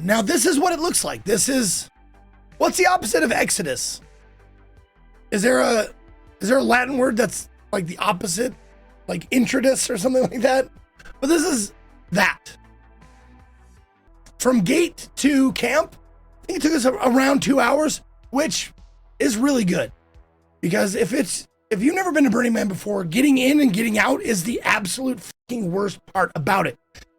Now this is what it looks like. This is, what's the opposite of Exodus? Is there a Latin word that's like the opposite? Like introduce or something like that? But this is that. From gate to camp, I think it took us around 2 hours, which is really good. Because if you've never been to Burning Man before, getting in and getting out is the absolute fucking worst part about it.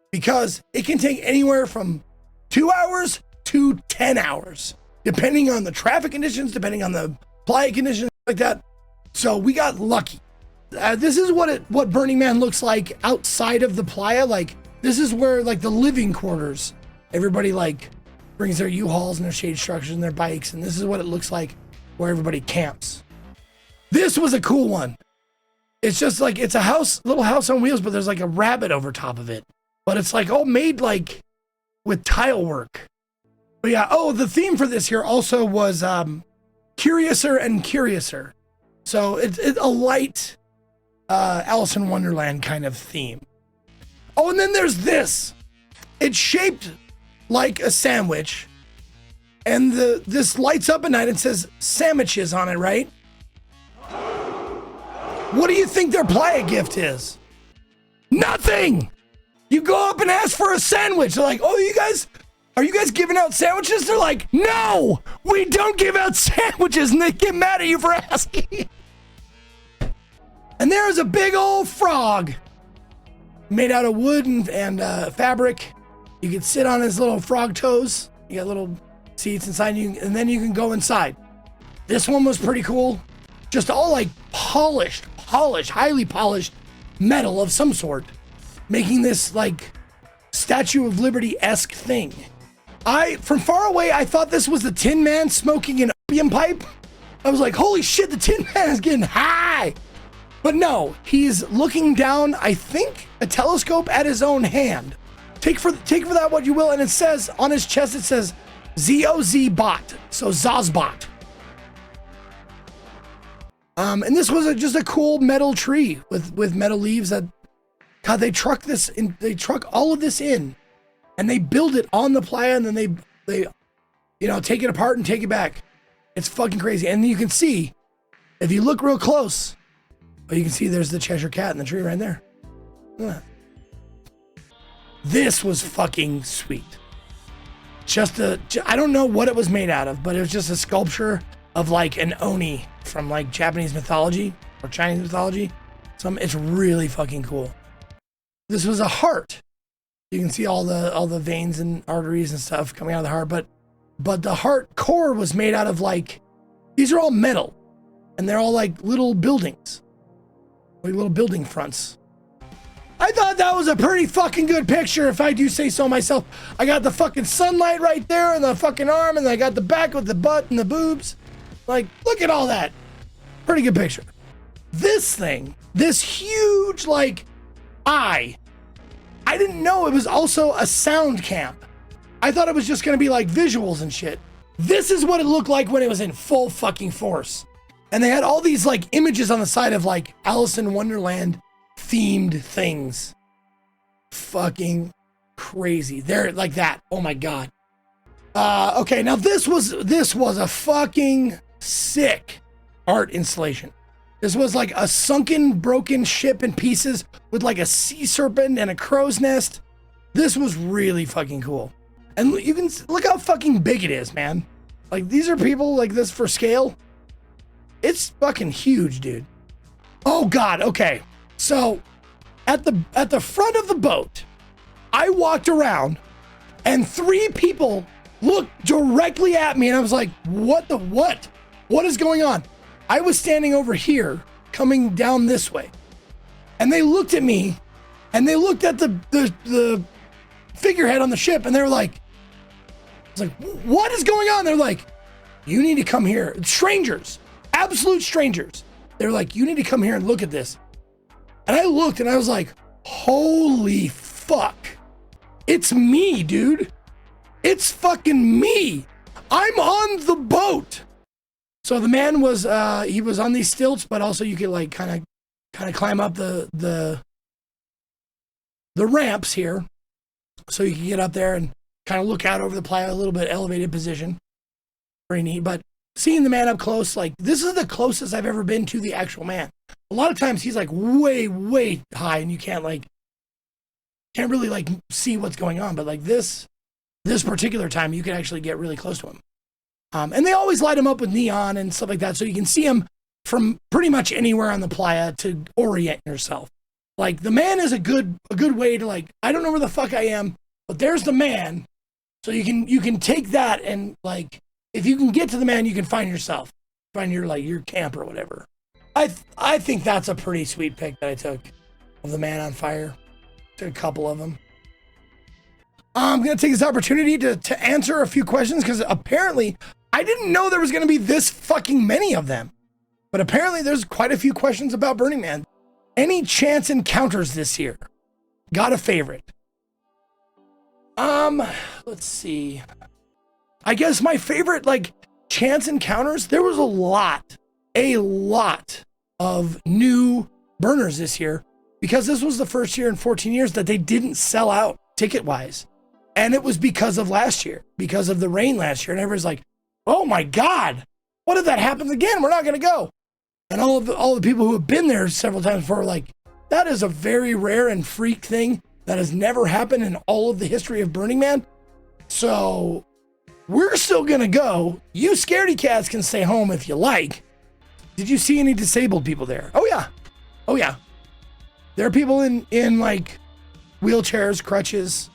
Because it can take anywhere from 2 hours to 10 hours, depending on the traffic conditions, depending on the playa conditions, like that. So we got lucky. This is what Burning Man looks like outside of the playa. Like, this is where, like, the living quarters, everybody, like, brings their U-Hauls and their shade structures and their bikes, and this is what it looks like where everybody camps. This was a cool one. It's just like, it's a house, little house on wheels, but there's like a rabbit over top of it. But it's like all made like with tile work. But yeah, oh, the theme for this here also was Curiouser and Curiouser. So it's a light Alice in Wonderland kind of theme. Oh, and then there's this. It's shaped like a sandwich. And this lights up at night and says sandwiches on it, right? What do you think their playa gift is? Nothing! You go up and ask for a sandwich. They're like, oh, are you guys giving out sandwiches? They're like, no, we don't give out sandwiches. And they get mad at you for asking. And there's a big old frog made out of wood and fabric. You can sit on his little frog toes. You got little seats inside you, and then you can go inside. This one was pretty cool. Just all like polished, highly polished metal of some sort, making this like Statue of Liberty-esque thing. From far away, I thought this was the Tin Man smoking an opium pipe. I was like, holy shit, the Tin Man is getting high. But no, he's looking down, I think, a telescope at his own hand. Take for that what you will, and it says, on his chest, it says, ZOZ Bot, so Zozbot. And this was just a cool metal tree with metal leaves that, God, they truck all of this in, and they build it on the playa, and then they take it apart and take it back. It's fucking crazy. And you can see, if you look real close, you can see there's the Cheshire Cat in the tree right there. Look at that. This was fucking sweet. I don't know what it was made out of, but it was just a sculpture of like an Oni from like Japanese mythology or Chinese mythology. It's really fucking cool. This was a heart. You can see all the veins and arteries and stuff coming out of the heart, but the heart core was made out of like, these are all metal, and they're all like little buildings, like little building fronts. I thought that was a pretty fucking good picture, if I do say so myself. I got the fucking sunlight right there and the fucking arm, and I got the back with the butt and the boobs. Like, look at all that. Pretty good picture. This thing, this huge, like, I didn't know it was also a sound camp. I thought it was just gonna be like visuals and shit. This is what it looked like when it was in full fucking force. And they had all these like images on the side of like Alice in Wonderland themed things. Fucking crazy. They're like that. Oh my God. Okay, now this was a fucking sick art installation. This was like a sunken, broken ship in pieces with like a sea serpent and a crow's nest. This was really fucking cool. And you can look how fucking big it is, man. Like, these are people like this for scale. It's fucking huge, dude. Oh God, okay. So at the front of the boat, I walked around and 3 people looked directly at me, and I was like, what? What is going on? I was standing over here, coming down this way, and they looked at me, and they looked at the figurehead on the ship, and they were like, I was like, what is going on? They're like, you need to come here. Strangers, absolute strangers. They're like, you need to come here and look at this. And I looked, and I was like, holy fuck. It's me, dude. It's fucking me. I'm on the boat. So the man was, he was on these stilts, but also you could like kind of climb up the ramps here. So you can get up there and kind of look out over the playa, a little bit elevated position. Very neat. But seeing the man up close, like this is the closest I've ever been to the actual man. A lot of times he's like way, way high and you can't really like see what's going on. But like this particular time, you can actually get really close to him. And they always light him up with neon and stuff like that. So you can see him from pretty much anywhere on the playa to orient yourself. Like the man is a good way to like, I don't know where the fuck I am, but there's the man. So you can take that and like, if you can get to the man, you can find yourself, find your camp or whatever. I think that's a pretty sweet pick that I took of the man on fire. Took a couple of them. I'm going to take this opportunity to answer a few questions because apparently I didn't know there was going to be this fucking many of them. But apparently there's quite a few questions about Burning Man. Any chance encounters this year? Got a favorite? Let's see. I guess my favorite like chance encounters, there was a lot of new burners this year because this was the first year in 14 years that they didn't sell out ticket-wise. And it was because of last year, because of the rain last year. And everyone's like, oh my God, what if that happens again? We're not going to go. And all the people who have been there several times before were like, that is a very rare and freak thing that has never happened in all of the history of Burning Man. So we're still going to go. You scaredy cats can stay home if you like. Did you see any disabled people there? Oh yeah. Oh yeah. There are people in like wheelchairs, crutches.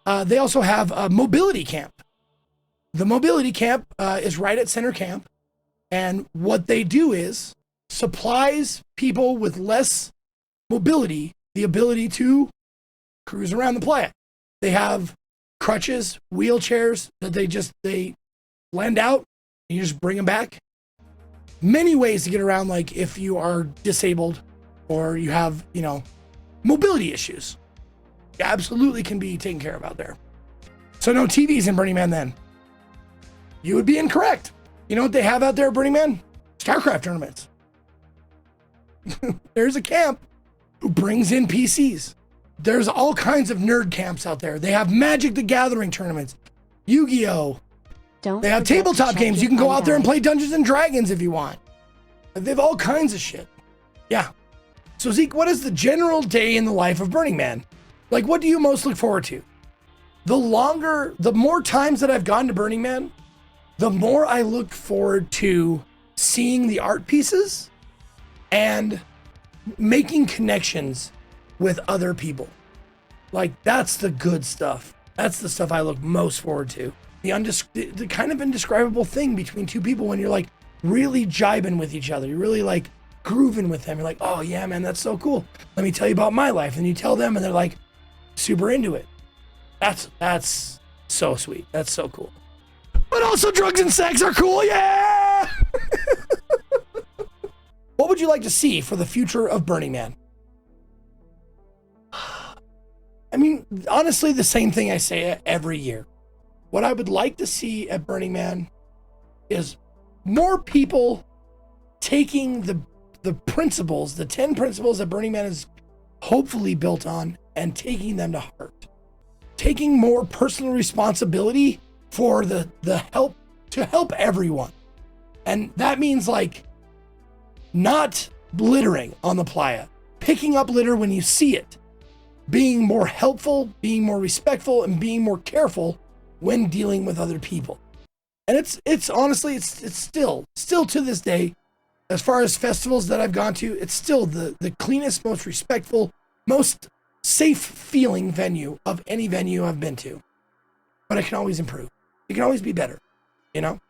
They also have a mobility camp. The mobility camp is right at center camp. And what they do is supplies people with less mobility the ability to cruise around the playa. They have crutches, wheelchairs that they lend out and you just bring them back. Many ways to get around, like if you are disabled or you have, mobility issues. You absolutely can be taken care of out there. So no TVs in Burning Man then. You would be incorrect. You know what they have out there at Burning Man? StarCraft tournaments. There's a camp who brings in PCs. There's all kinds of nerd camps out there. They have Magic the Gathering tournaments, Yu-Gi-Oh! They have tabletop games. You can go out there and play Dungeons and Dragons if you want. They have all kinds of shit. Yeah. So Zeke, what is the general day in the life of Burning Man? Like, what do you most look forward to? The more times that I've gone to Burning Man, the more I look forward to seeing the art pieces and making connections with other people. Like, that's the good stuff. That's the stuff I look most forward to. The kind of indescribable thing between two people when you're like really jibing with each other. You're really like grooving with them. You're like, oh yeah, man, that's so cool. Let me tell you about my life. And you tell them and they're like super into it. That's so sweet. That's so cool. But also drugs and sex are cool. Yeah. What would you like to see for the future of Burning Man? I mean, honestly, the same thing I say every year. What I would like to see at Burning Man is more people taking the principles, the 10 principles that Burning Man is hopefully built on, and taking them to heart. Taking more personal responsibility for the help, to help everyone. And that means like not littering on the playa, picking up litter when you see it, being more helpful, being more respectful, and being more careful when dealing with other people. And it's honestly, it's still to this day, as far as festivals that I've gone to, it's still the cleanest, most respectful, most safe feeling venue of any venue I've been to. But it can always improve. It can always be better, you know?